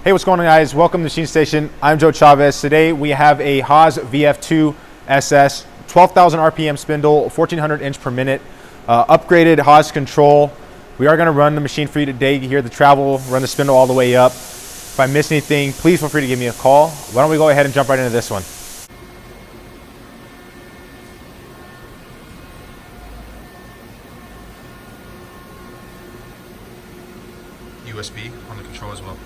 Hey, what's going on, guys? Welcome to MachineStation. I'm Joe Chavez. Today we have a Haas VF-2SS, 12,000 RPM spindle, 1400 inch per minute, upgraded Haas control. We are going to run the machine for you today. You hear the travel, run the spindle all the way up. If I miss anything, please feel free to give me a call. Why don't we go ahead and jump right into this one? USB on the control as well.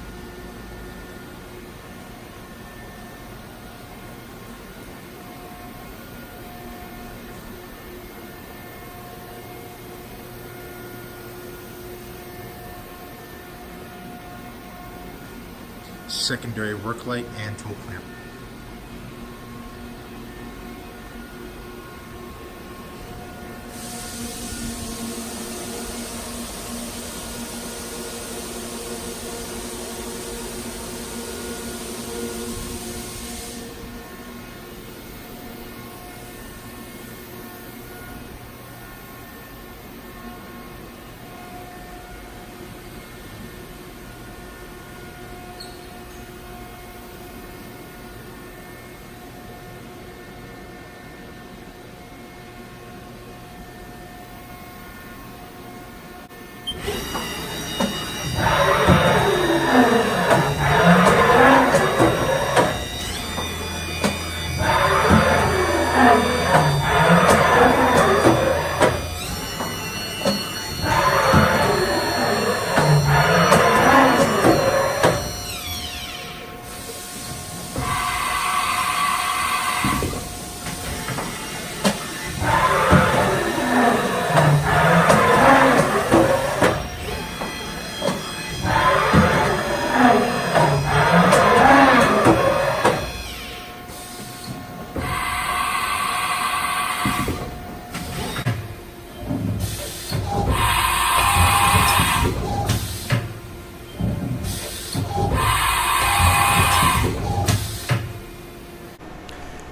Secondary work light and tool clamp.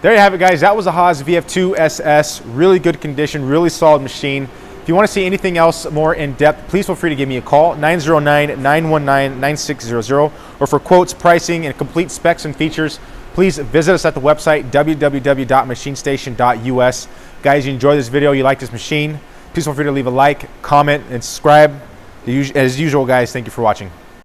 There you have it, guys. That was a Haas VF-2SS. Really good condition, really solid machine. If you want to see anything else more in depth, please feel free to give me a call, 909-919-9600. Or for quotes, pricing, and complete specs and features, please visit us at the website, www.machinestation.us. Guys, you enjoyed this video, you like this machine, please feel free to leave a like, comment, and subscribe. As usual, guys, thank you for watching.